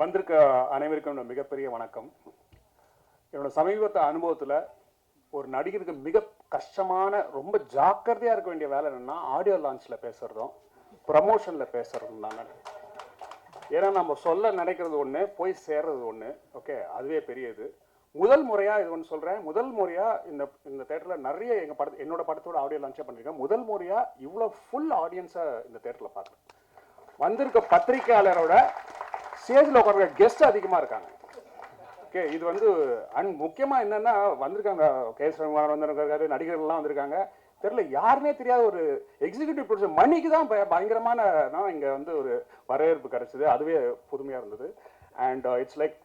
வந்திருக்க அனைவருக்கும் மிகப்பெரிய வணக்கம். என்னோட சமீபத்த அனுபவத்தில் ஒரு நடிகருக்கு மிக கஷ்டமான ரொம்ப ஜாக்கிரதையாக இருக்க வேண்டிய வேலை என்னென்னா ஆடியோ லான்ச்சில் பேசுகிறதும் ப்ரமோஷனில் பேசுகிறதும் தாங்க. ஏன்னா நம்ம சொல்ல நினைக்கிறது ஒன்று, போய் சேர்றது ஒன்று. ஓகே, அதுவே பெரியது. முதல் முறையாக இது ஒன்று சொல்கிறேன், முதல் முறையாக இந்த தேட்டரில் நிறைய என்னோட படத்தோட ஆடியோ லான்ச்சே பண்ணியிருக்கேன். முதல் முறையாக இவ்வளோ ஃபுல் ஆடியன்ஸை இந்த தேட்டரில் பார்க்குறேன். வந்திருக்க பத்திரிகையாளரோட ஸ்டேஜில் உட்கார கெஸ்ட் அதிகமாக இருக்காங்க. ஓகே, இது வந்து முக்கியமாக என்னென்னா வந்திருக்காங்க கேஎஸ் ரகுமார் வந்திருக்காரு, நடிகர்கள்லாம் வந்திருக்காங்க. தெரியல யாருன்னே தெரியாத ஒரு எக்ஸிக்யூட்டிவ் ப்ரொடியூசர் மணிக்கு தான் பயங்கரமான இங்கே வந்து ஒரு வரவேற்பு கிடச்சிது. அதுவே புதுமையாக இருந்தது. And it's like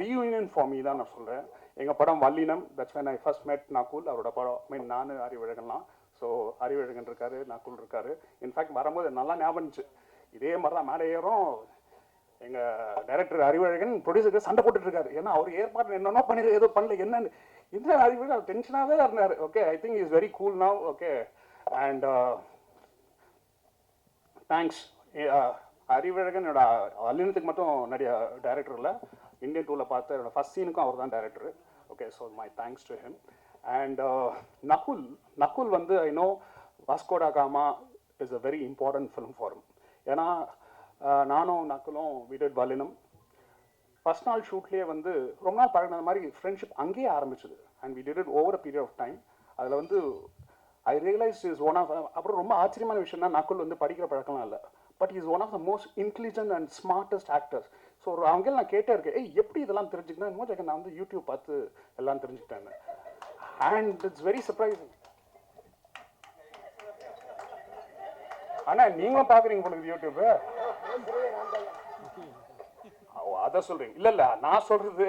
reunion for me தான் நான் சொல்கிறேன். எங்கள் படம் வல்லினம், that's when I first met Nakul. அவரோட படம் நான் அறிவழகன்லாம். ஸோ அறிவழகன் இருக்காரு, நகுல் இருக்காரு. இன்ஃபேக்ட் வரும்போது நல்லா ஞாபகம் இருந்துச்சு. இதே மாதிரி தான் மேடை ஏறும் எங்கள் டைரக்டர் அறிவழகன் ப்ரொடியூசருக்கு சண்டை போட்டுட்டு இருக்காரு. ஏன்னா அவர் ஏற்பாடு என்னென்னோ பண்ணிடு, ஏதோ பண்ணல, என்னன்னு இந்த அறிவழகன் டென்ஷனாகவே இருந்தார். Okay, I think is very cool now. Okay, and thanks. Arivazhagan என்னோட வல்லினத்துக்கு மட்டும் நிறைய டைரக்டர் இல்லை, இந்தியன் டூவில் பார்த்த என்னோட ஃபஸ்ட் சீனுக்கும் அவர் தான் director. Okay, so my thanks to him. And Nakul வந்து I know Vasco da Gama is a very important film for him. ஏன்னா நானும் நக்குலும் விடட் வல்லினம் ஃபஸ்ட் நாள் ஷூட்லேயே வந்து ரொம்ப நாள் பழகின மாதிரி ஃப்ரெண்ட்ஷிப் அங்கேயே ஆரம்பிச்சது. And we did it over a period of time. அதில் வந்து I realise is one of, அப்புறம் ரொம்ப ஆச்சரியமான விஷயம்னா நக்குல் வந்து படிக்கிற பழக்கம்லாம் இல்லை, but is one of the most intelligent and smartest actors. So அவங்க நான் கேட்டே இருக்கேன், எப்படி இதெல்லாம் தெரிஞ்சுக்கணும், இன்னும் நான் வந்து யூடியூப் பார்த்து எல்லாம் தெரிஞ்சுக்கிட்டேன். And it's very surprising. ஆனால் நீங்களும் பார்க்குறீங்க உங்களுக்கு யூடியூப்பு, அதை சொல்றீங்க? இல்ல நான் சொல்றது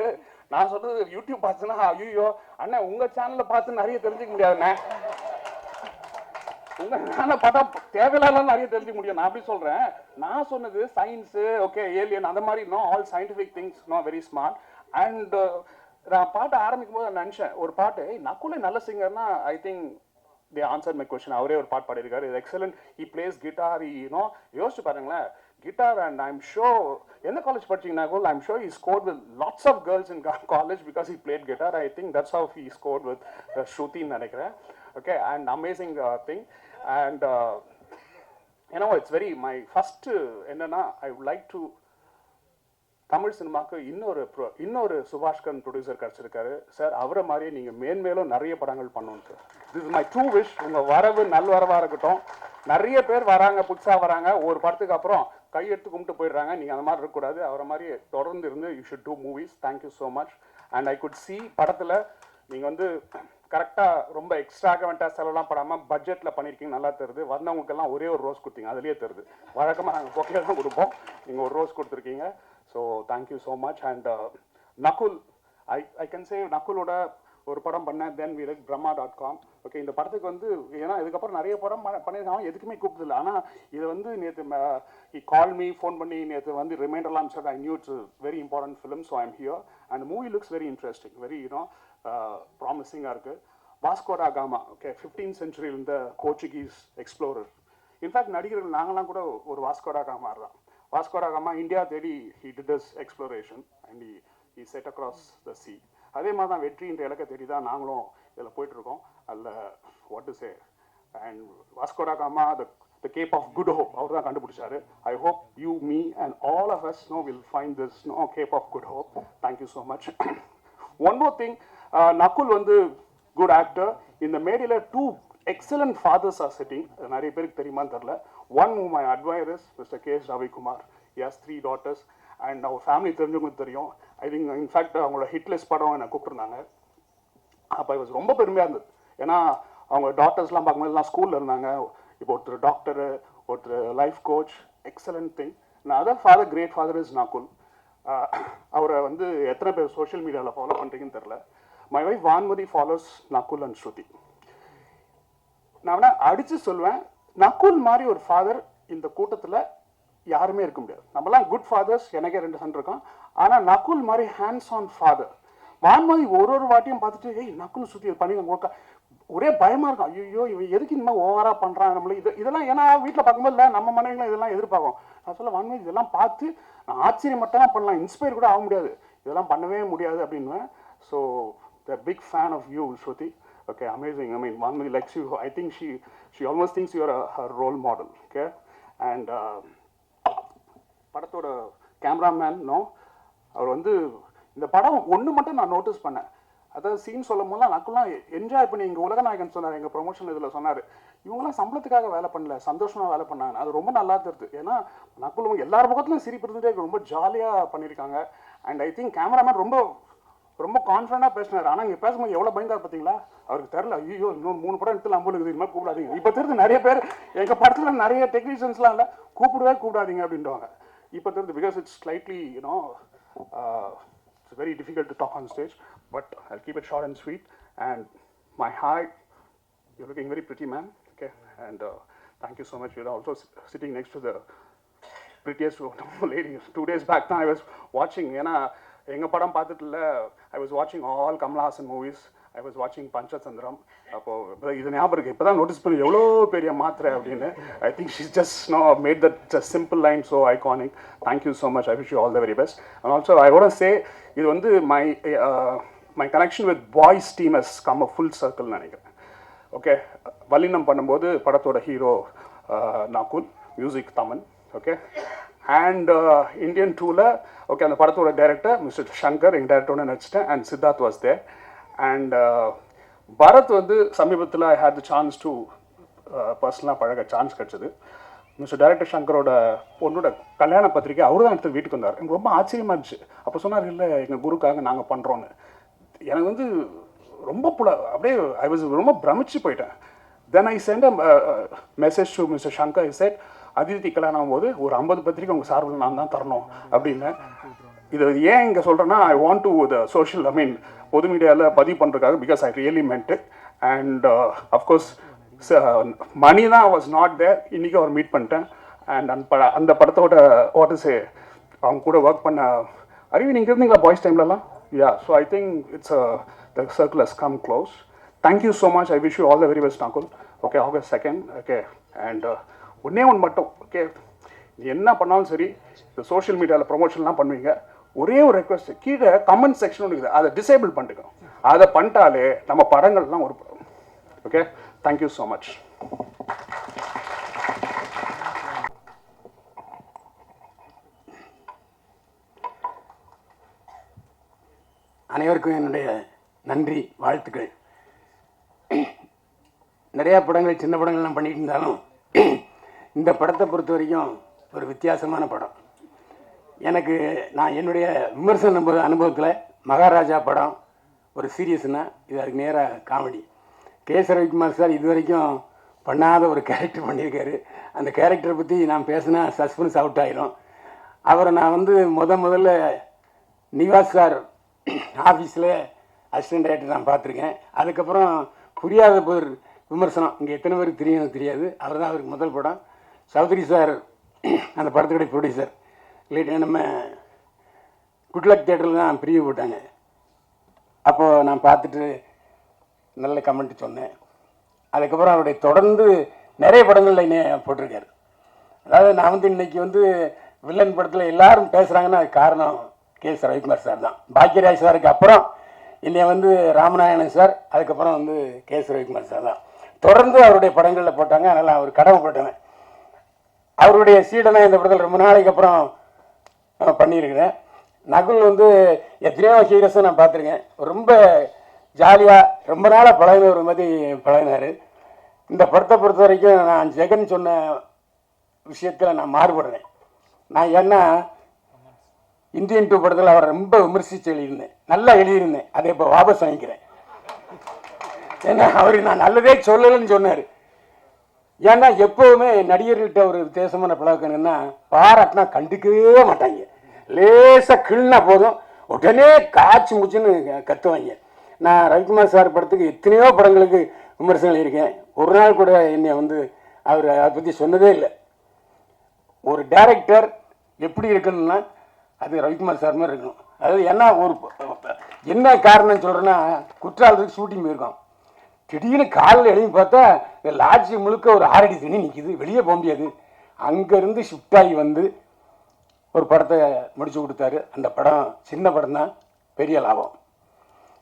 யூடியூப் பார்த்துன்னா ஐயோ அண்ணா உங்க சேனல்ல பார்த்து நிறைய தெரிஞ்சுக்க முடியாதுண்ணே, உங்க சேனல் பார்த்தா தேவையில்லாம் நிறைய தெரிஞ்சுக்க முடியும். நான் அப்படி சொல்றேன். நான் சொன்னது சயின்ஸ், ஓகே, ஏலியன், அந்த மாதிரி no, all scientific things, no, very smart. And நான் பாட்டு ஆரம்பிக்கும் போது நினைச்சேன் ஒரு பாட்டு, நக்குலே நல்ல சிங்கர்னா I think they answered my question. அவரே ஒரு பாட்டு பாடியிருக்காரு, is excellent. he plays guitar, யோசிச்சு பாருங்களேன், guitar. And I'm sure எந்த காலேஜ் படிச்சீங்க Nakul? I'm sure he scored with lots of girls in college because he played guitar. I think that's how he scored with Shruti நினைக்கிறேன். Okay, and amazing thing. And it's very my first என்னன்னா I would like to Tamil சினிமாவுக்கு இன்னொரு Subaskaran producer கிடச்சிருக்காரு sir. அவரை மாதிரியே நீங்கள் மேன்மேலும் நிறைய படங்கள் பண்ணணும் sir. This is my true wish. உங்கள் வரவு நல்வரவாக இருக்கட்டும். நிறைய பேர் வராங்க, புதுசாக வராங்க, ஒரு படத்துக்கு அப்புறம் கையெடுத்து கும்பிட்டு போயிடுறாங்க. நீங்கள் அந்த மாதிரி இருக்கக்கூடாது. அவரை மாதிரி தொடர்ந்து இருந்து you should do movies. Thank you so much. And I could see படத்தில் நீங்கள் வந்து கரெக்டாக ரொம்ப எக்ஸ்ட்ராகவெண்ட்டாக செலவெல்லாம் படாமல் பட்ஜெட்டில் பண்ணியிருக்கீங்க, நல்லா தருது. வந்தவங்களுக்கெல்லாம் ஒரே ஒரு ரோஸ் கொடுத்தீங்க, அதுலேயே தருது. வழக்கமாக நாங்கள் பொக்கையில் தான் கொடுப்போம், நீங்கள் ஒரு ரோஸ் கொடுத்துருக்கீங்க. So thank you so much. And Nakul, I can say நகுலோட ஒரு படம் பண்ணேன், then we like brahma.com. Okay, இந்த படத்துக்கு வந்து ஏன்னா இதுக்கப்புறம் நிறைய படம் பண்ணியிருக்காங்க, எதுக்குமே கூப்பிடல. ஆனால் இது வந்து நேற்று கால் மீ, ஃபோன் பண்ணி நேற்று வந்து ரிமைண்டர்லாம் அனுப்பிச்சார். I knew it's very important film, so I'm here. And movie looks very interesting, very ப்ராமிசிங்காக இருக்குது. Vasco da Gama, okay, 15th century இருந்த போர்ச்சுகீஸ் எக்ஸ்ப்ளோரர். இன்ஃபேக்ட் நடிகர்கள் நாங்களாம் கூட ஒரு வாஸ்கோ ட காமா தான். வாஸ்கோ ட காமா இந்தியா தேடி he did his exploration and he set across the sea. அதே மாதிரி தான் வெற்றின்ற இலக்கை தேடி தான் நாங்களும் இதில் போயிட்டுருக்கோம். அதில் what to say, and Vasco da Gama the Cape of Good Hope அவர் தான் கண்டுபிடிச்சாரு. I hope you, me and all of us will find this Cape of Good Hope. Thank you so much. One more thing, Nakul வந்து good actor. இந்த மேடையில் 2 excellent fathers are sitting. நிறைய பேருக்கு தெரியுமான்னு தெரில. One whom I admire is Mr. K.S. Ravikumar. He has 3 daughters. And our family தெரிஞ்சவங்களுக்கு தெரியும். I think in fact அவங்களோட ஹிட்லெஸ் படம் என்னை கூப்பிட்டுருந்தாங்க. அப்போ இது ரொம்ப பெருமையாக இருந்தது. ஏன்னா அவங்க டாட்டர்ஸ்லாம் பார்க்கும்போது எல்லாம் ஸ்கூலில் இருந்தாங்க. இப்போ ஒருத்தர் டாக்டரு, ஒருத்தர் life coach, excellent thing. Other father, great father is Nakul. அவரை வந்து எத்தனை பேர் சோஷியல் மீடியாவில் ஃபாலோ பண்ணுறீங்கன்னு தெரில. My wife Vanmathi follows Nakul and Shruthi. நான் வேணா அடித்து சொல்லுவேன், நகுல் மாதிரி ஒரு ஃபாதர் இந்த கூட்டத்தில் யாருமே இருக்க முடியாது. நம்மலாம் குட் ஃபாதர்ஸ், எனக்கே 2 சன் இருக்கான். ஆனால் நகுல் மாதிரி ஹேண்ட்ஸ் ஆன் ஃபாதர். வான்மதி ஒரு வாட்டியும் பார்த்துட்டு நகுல் ஸ்ருதி பண்ணிங்க ஒரே பயமா இருக்கும். ஐயோ இவன் எதுக்கு இந்த மாதிரி ஓவரா பண்றான் நம்மள இதெல்லாம். ஏன்னா வீட்டில் பார்க்கும்போது இல்லை நம்ம மனைவிகளும் இதெல்லாம் எதிர்பார்க்கும். நான் சொல்ல வாங்க இதெல்லாம் பார்த்து நான் ஆச்சரியம் மட்டும் தான் பண்ணலாம், இன்ஸ்பயர் கூட ஆக முடியாது, இதெல்லாம் பண்ணவே முடியாது அப்படின்னு. So the big fan of you Shruti. Okay, amazing. I mean, Vanmali likes you. I think she almost thinks you are her role model. Okay, and படத்தோட கேமராமேன் அவர் வந்து இந்த படம் ஒன்று மட்டும் நான் நோட்டீஸ் பண்ணேன். அதாவது சீன் சொல்லும் போதுலாம் நக்குலாம் என்ஜாய் பண்ணி எங்கள் உலகநாயகன் சொன்னார், எங்கள் ப்ரொமோஷன் இதில் சொன்னார், இவங்களாம் சம்பளத்துக்காக வேலை பண்ணல, சந்தோஷமாக வேலை பண்ணாங்க. அது ரொம்ப நல்லா தெரியுது. ஏன்னா நக்குள்ள எல்லார் பக்கத்துலையும் சிரிப்பு இருந்துட்டு ரொம்ப ஜாலியாக பண்ணியிருக்காங்க. அண்ட் ஐ திங்க் கேமராமேன் ரொம்ப ரொம்ப கான்ஃபிடண்டாக பேசினார். ஆனால் இங்கே பேசும்போது எவ்வளோ பயந்தார் பார்த்தீங்களா, அவருக்கு தெரில. ஐயோ இன்னும் 3 படம் எடுத்து நம்ம இது மாதிரி கூப்பிடாதீங்க. இப்போ தெரிஞ்சு நிறைய பேர் எங்கள் படத்தில் நிறைய டெக்னீஷியன்ஸ்லாம் இல்லை கூப்பிடாதீங்க அப்படின்வாங்க. இப்போ தெரிஞ்சு because it's slightly it's very difficult to talk on stage, but I'll keep it short and sweet. And my hi, you're looking very pretty, man. Okay, and thank you so much. You're also sitting next to the prettiest lady. 2 days back now I was watching, எங்க படம் பார்த்துட்டு இல்லை, I was watching all Kamal Haasan movies. I was watching Panchachandram. அப்போ இது ஞாபகம் இருக்கு, இப்போ தான் நோட்டீஸ் பண்ணி எவ்வளோ பெரிய மாத்திரை அப்படின்னு. I think she's just made that just simple line so iconic. Thank you so much. I wish you all the very best. And also I want to say, இது வந்து my connection with boys team has come a full circle நினைக்கிறேன். Okay, Vallinam பண்ணும்போது படத்தோட hero Nakul, music Thaman. Okay, and Indian 2ல okay அந்த படத்தோட director mister Shankar, எங்கள் டைரக்டரோட நடிச்சிட்டேன். And Siddharth was there. And Bharath வந்து சமீபத்தில் I had the chance to பர்சனலாக பழக சான்ஸ் கிடச்சிது. மிஸ்டர் டைரக்டர் சங்கரோட பொண்ணோட கல்யாண பத்திரிக்கை அவர் தான் எடுத்து வீட்டுக்கு வந்தார். எனக்கு ரொம்ப ஆச்சரியமாக இருந்துச்சு. அப்போ சொன்னார், இல்லை எங்கள் குருக்காக நாங்கள் பண்ணுறோன்னு. எனக்கு வந்து ரொம்ப அப்படியே ஐ வாஸ் ரொம்ப பிரமிச்சு போயிட்டேன். Then I sent a message to mister Shankar. I said, Aditi கல்யாணம் ஆகும்போது ஒரு 50 பத்திரிக்கை உங்கள் சார்பில் நான் தான் தரணும் அப்படின்னு. இது ஏன் இங்கே சொல்கிறேன்னா, I want to the social பொது மீடியாவில் பதிவு பண்ணுறதுக்காக, because I really meant it. And of course money தான் வாஸ் நாட் தேர். இன்றைக்கி அவர் மீட் பண்ணிட்டேன். அண்ட் அந்த படத்தோட வாட் இஸ் அவங்க கூட ஒர்க் பண்ண அறிவி நீங்கள் இருந்தீங்களா பாய்ஸ் டைம்லலாம்? Yeah, so I think it's the circle has come close. Thank you so much. I wish you all the very best Nakul. Okay, August 2nd. Okay, and ஒன்றே ஒன்று மட்டும், ஓகே, நீ என்ன பண்ணாலும் சரி, இந்த சோஷியல் மீடியாவில் ப்ரொமோஷன்லாம் பண்ணுவீங்க, ஒரே ஒரு ரெக்வஸ்ட், கீழே கமெண்ட் செக்ஷன் ஒன்று இருக்குது, அதை டிசேபிள் பண்ணிக்கணும். அதை பண்ணிட்டாலே நம்ம படங்கள்லாம் ஒரு ஓகே. Thank you so much. அனைவருக்கும் என்னுடைய நன்றி, வாழ்த்துக்கள். நிறையா படங்கள், சின்ன படங்கள்லாம் பண்ணிட்டு இருந்தாலும் இந்த படத்தை பொறுத்த வரைக்கும் ஒரு வித்தியாசமான படம். எனக்கு நான் என்னுடைய விமர்சன அனுபவத்தில் மகாராஜா படம் ஒரு சீரியஸ்னா, இது அதுக்கு நேராக காமெடி. கே.எஸ். ரவிக்குமார் சார் இது வரைக்கும் பண்ணாத ஒரு கேரக்டர் பண்ணியிருக்காரு. அந்த கேரக்டரை பற்றி நான் பேசினா சஸ்பென்ஸ் அவுட் ஆகிடும். அவரை நான் வந்து முதல்ல நிவாஸ் சார் ஆஃபீஸில் அசிஸ்டன்ட் டைரக்டர் நான் பார்த்துருக்கேன். அதுக்கப்புறம் புரியாத போர் விமர்சனம், இங்கே எத்தனை பேருக்கு தெரியும் தெரியாது, அவர் தான் அவருக்கு முதல் படம். சௌத்ரி சார் அந்த படத்துடைய ப்ரொடியூசர். இல்லைட்டு நம்ம குட்லக் தேட்டரில் தான் பிரிவு போட்டாங்க. அப்போது நான் பார்த்துட்டு நல்ல கமெண்ட் சொன்னேன். அதுக்கப்புறம் அவருடைய தொடர்ந்து நிறைய படங்களில் என்னை போட்டிருக்காரு. அதாவது நான் வந்து இன்றைக்கி வந்து வில்லன் படத்தில் எல்லாரும் பேசுகிறாங்கன்னா அது காரணம் கே.எஸ். ரவிக்குமார் சார் தான். பாக்கியராஜ் சாருக்கு அப்புறம் என்னை வந்து ராமநாயணன் சார், அதுக்கப்புறம் வந்து கே.எஸ். ரவிக்குமார் சார் தான் தொடர்ந்து அவருடைய படங்களில் போட்டாங்க. அதனால் அவர் கடமைப்பட்டவன். அவருடைய சீடனை இந்த படத்தில் ரொம்ப நாளைக்கு அப்புறம் பண்ணியிருக்கிறேன். நகுல் வந்து எத்தனையோ ஹீரோஸை நான் பார்த்துருக்கேன். ரொம்ப ஜாலியாக ரொம்ப நாளாக பழகின ஒரு மாதிரி பழகினார். இந்த படத்தை பொறுத்த வரைக்கும் நான் ஜெகன் சொன்ன விஷயத்தில் நான் மாறுபடுறேன். நான் ஏன்னா இந்தியன் 2 படத்தில் அவரை ரொம்ப விமர்சித்து எழுதியிருந்தேன், நல்லா எழுதியிருந்தேன். அதை இப்போ வாபஸ் வாங்கிக்கிறேன். ஏன்னா அவருக்கு நான் நல்லதே சொல்லலைன்னு சொன்னார். ஏன்னா எப்போவுமே நடிகர்கள்கிட்ட ஒரு வித்தியாசமான பழக்கம்னா, பாராட்டினா கண்டுக்கவே மாட்டாங்க. லேசாக கிள்னா போதும் உடனே காய்ச்சி முச்சுன்னு கத்துவாங்க. நான் ரவிக்குமார் சார் படத்துக்கு எத்தனையோ படங்களுக்கு விமர்சனம் இருக்கேன். ஒரு நாள் கூட என்னை வந்து அவர் அதை பற்றி சொன்னதே இல்லை. ஒரு டைரக்டர் எப்படி இருக்கணும்னா அது ரவிக்குமார் சார் மாதிரி இருக்கணும். அதாவது என்ன ஒரு என்ன காரணம் சொல்கிறேன்னா, குற்றாலத்துக்கு ஷூட்டிங் போயிருக்கோம். திடீர்னு காலில் எழுதி பார்த்தா இந்த லாட்ஜி முழுக்க ஒரு 6 அடி தண்ணி நிற்கிது, வெளியே போக முடியாது. அங்கேருந்து ஷிஃப்ட் ஆகி வந்து ஒரு படத்தை முடிச்சு கொடுத்தாரு. அந்த படம் சின்ன படம் தான், பெரிய லாபம்.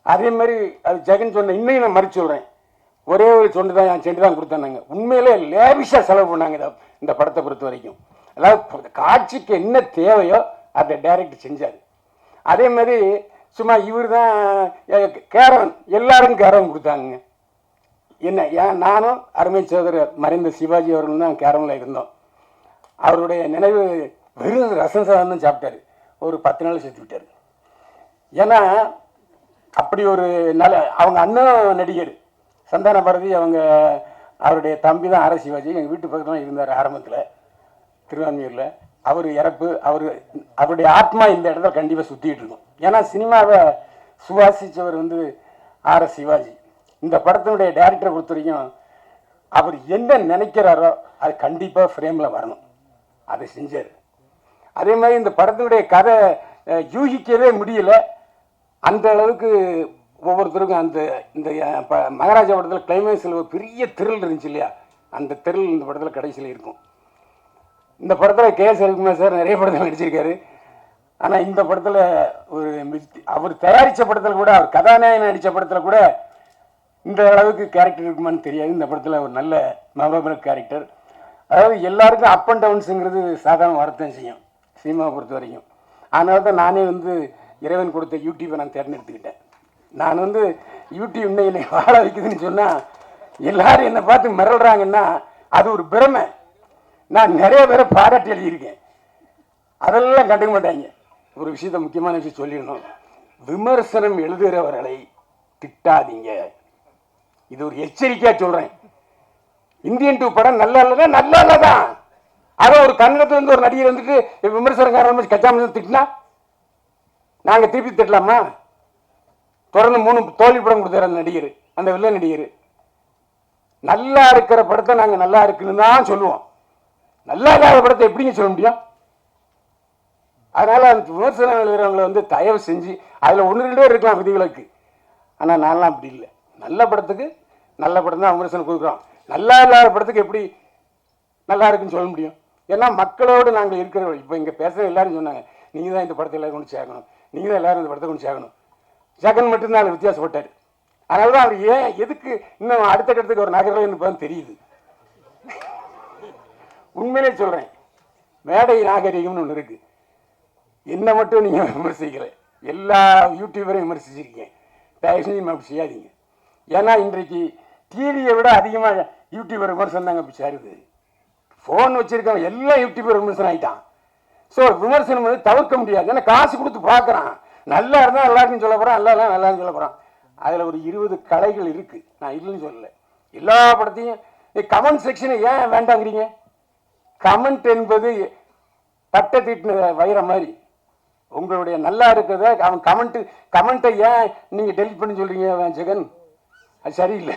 அதே மாதிரி அது ஜெகன் சொன்ன, இன்னையும் நான் மறுச்சு சொல்கிறேன், ஒரே ஒரு சொண்டு தான் என் செண்டு தான் கொடுத்தாங்க. உண்மையிலே லேவிஷாக செலவு பண்ணாங்க இந்த படத்தை பொறுத்த வரைக்கும். அதாவது காட்சிக்கு என்ன தேவையோ அதை டைரக்ட் செஞ்சார். அதே மாதிரி சும்மா இவர் தான் கேரவன், எல்லாருக்கும் கேரவன் கொடுத்தாங்க. என்ன ஏன் நானும் அருமை சகோதரர் மறைந்த சிவாஜி அவர்களும் தான் கேரவனில் இருந்தோம். அவருடைய நினைவு வெறும் ரசம் சாதம் தான் சாப்பிட்டாரு. ஒரு 10 நாள் செத்து விட்டார். ஏன்னா அப்படி ஒரு நல்ல, அவங்க அண்ணன் நடிகர் சந்தான பாரதி, அவருடைய தம்பி தான் ஆர் சிவாஜி. எங்கள் வீட்டு பக்கத்தில் இருந்தார் ஆரம்பத்தில் திருவான்மையூரில். அவர் இறப்பு, அவருடைய ஆத்மா இந்த இடத்துல கண்டிப்பாக சுற்றிக்கிட்டு இருக்கும். ஏன்னா சினிமாவை சுவாசித்தவர் ஆர் சிவாஜி. இந்த படத்தினுடைய டைரக்டரை பொறுத்த வரைக்கும் அவர் என்ன நினைக்கிறாரோ அது கண்டிப்பாக ஃப்ரேமில் வரணும், அதை செஞ்சார். அதே மாதிரி இந்த படத்தினுடைய கதை யூகிக்கவே முடியல. அந்த அளவுக்கு ஒவ்வொருத்தருக்கும் இந்த மகாராஜா படத்தில் கிளைமேக்ஸில் ஒரு பெரிய திரில் இருந்துச்சு இல்லையா, அந்த திரில் இந்த படத்தில் கடைசியில் இருக்கும். இந்த படத்தில் கே.எஸ். ரவிக்குமார் சார் நிறைய படத்தில் நடிச்சிருக்காரு. ஆனால் இந்த படத்தில் அவர் தயாரித்த படத்தில் கூட, அவர் கதாநாயகன் நடித்த படத்தில் கூட இந்த அளவுக்கு கேரக்டர் இருக்குமான்னு தெரியாது. இந்த படத்தில் ஒரு நல்ல மெமரபிள் கேரக்டர். அதாவது எல்லாருக்கும் அப் அண்ட் டவுன்ஸுங்கிறது சாதாரண வார்த்தை செய்யும் சினிமாவை பொறுத்த வரைக்கும். அதனால தான் நானே இறைவன் கொடுத்த யூடியூப்பை நான் தேர்ந்தெடுத்துக்கிட்டேன். நான் யூடியூப் இன்னைக்கு வாழ வைக்குதுன்னு சொன்னால் எல்லாரும் என்னை பார்த்து மிரள்றாங்கன்னா அது ஒரு பிரமை. நான் நிறைய பேரை பாராட்டி எழுதியிருக்கேன், அதெல்லாம் கண்டுக்க மாட்டாங்க. ஒரு விஷயத்த, முக்கியமான விஷயம் சொல்லிடணும், விமர்சனம் எழுதுகிறவர்களை திட்டாதீங்க. இது ஒரு எச்சரிக்கையாக சொல்கிறேன். இந்தியன் 2 படம் நல்லா இல்லைன்னா நல்லா இல்லை தான். அதை ஒரு கன்னடத்துல ஒரு நடிகர் விமர்சனக்காரன் கச்சாம திட்டினா நாங்கள் திருப்பி திட்டலாமா? தொடர்ந்து 3 தோல்வி படம் கொடுத்தாரு அந்த நடிகர், அந்த வில்ல நடிகர். நல்லா இருக்கிற படத்தை நாங்கள் நல்லா இருக்குன்னு தான் சொல்லுவோம், நல்லா இல்லாத படத்தை எப்படிங்க சொல்ல முடியும்? அதனால அந்த விமர்சனம் எழுதுறவங்களை தயவு செஞ்சு, அதில் 1-2 பேர் இருக்கலாம் விதிகளுக்கு, ஆனால் நான்லாம் அப்படி இல்லை. நல்ல படத்துக்கு நல்ல படம் தான் விமர்சனம் கொடுக்குறோம். நல்லா இல்லாத படத்துக்கு எப்படி நல்லா இருக்குன்னு சொல்ல முடியும்? ஏன்னா மக்களோடு நாங்கள் இருக்கிறோம். இப்போ இங்கே பேசுகிற எல்லாரும் சொன்னாங்க, நீங்கள் தான் இந்த படத்தை எல்லாரும் கொண்டு சேர்க்கணும், நீங்கள் தான் எல்லாரும் இந்த படத்தை கொண்டு சேர்க்கணும். ஜெகன் மட்டும்தான் அதில் வித்தியாசப்பட்டார். அதனால தான் அவர் எதுக்கு இன்னும் அடுத்த கட்டத்துக்கு ஒரு நகரம் தெரியுது. உண்மையிலே சொல்கிறேன், மேடை நாகரிகம்னு ஒன்று இருக்குது. என்ன மட்டும் நீங்கள் விமர்சிக்கல, எல்லா யூடியூபரையும் விமர்சிச்சிருக்கீங்க. தயவு செஞ்சு அப்படி செய்யாதீங்க. ஏன்னா இன்றைக்கு டிவியை விட அதிகமாக யூடியூபர் விமர்சனம் தாங்க அப்படி சேருது. ஃபோன் வச்சிருக்கவன் எல்லாம் யூடியூபர் விமர்சனம் ஆகிட்டான். ஸோ விமர்சனம் தவிர்க்க முடியாது. ஏன்னா காசு கொடுத்து பார்க்குறான், நல்லா இருந்தால் நல்லா இருக்குன்னு சொல்ல போகிறான், நல்லா இல்லை நல்லா சொல்ல போகிறான். அதில் ஒரு 20 கலைகள் இருக்குது, நான் இல்லைன்னு சொல்லலை. எல்லா படத்தையும் கமெண்ட் செக்ஷனை ஏன் வேண்டாங்கிறீங்க? கமெண்ட் என்பது தட்டை தீட்டின வைர மாதிரி. உங்களுடைய நல்லா இருக்கிறத அவன் கமெண்ட்டை ஏன் நீங்கள் டெலிட் பண்ணி சொல்கிறீங்க ஜெகன்? அது சரியில்லை.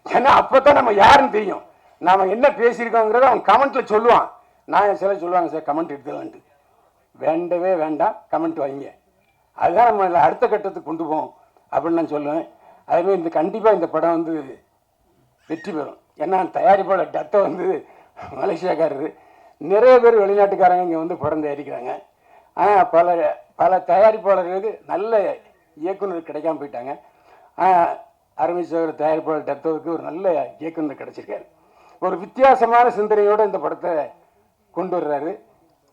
ஏன்னா அப்போ தான் நம்ம யாருன்னு தெரியும், நாம் என்ன பேசியிருக்கோங்கிறத அவன் கமெண்ட்டில் சொல்லுவான். நான் சில சொல்லுவாங்க, சார் கமெண்ட் எடுத்துக்கலான்ட்டு. வேண்டவே வேண்டாம், கமெண்ட் வைங்க, அதுதான் நம்ம அடுத்த கட்டத்துக்கு கொண்டு போவோம் அப்படின்னு நான் சொல்லுவேன். அதுமாதிரி கண்டிப்பாக இந்த படம் வெற்றி பெறும். ஏன்னா தயாரிப்பாளர் டத்தை மலேசியாக்காரரு, நிறைய பேர் வெளிநாட்டுக்காரங்க இங்கே படம் தயாரிக்கிறாங்க. ஆனால் பல தயாரிப்பாளர்களுக்கு நல்ல இயக்குனர் கிடைக்காம போயிட்டாங்க. அருமை சகோதரர் தயாரிப்பாளர் டத்தோவுக்கு ஒரு நல்ல இயக்குனர் கிடைச்சிருக்காரு. ஒரு வித்தியாசமான சிந்தனையோடு இந்த படத்தை கொண்டு வர்றாரு.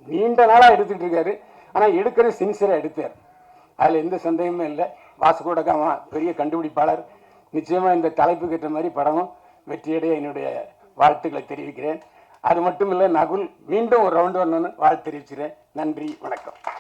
நீண்ட நாளாக எடுத்துக்கிட்டு இருக்காரு, ஆனால் எடுக்கிறது சின்சியராக எடுத்தார், அதில் எந்த சந்தேகமும் இல்லை. வாசுகோட காமா பெரிய கண்டுபிடிப்பாளர். நிச்சயமாக இந்த தலைப்புக்கு ஏற்ற மாதிரி படமும் வெற்றியடைய என்னுடைய வாழ்த்துக்களை தெரிவிக்கிறேன். அது மட்டும் இல்லை, நகுல் மீண்டும் ஒரு ரவுண்டு வரணும்னு வாழ்த்து தெரிவிக்கிறேன். நன்றி, வணக்கம்.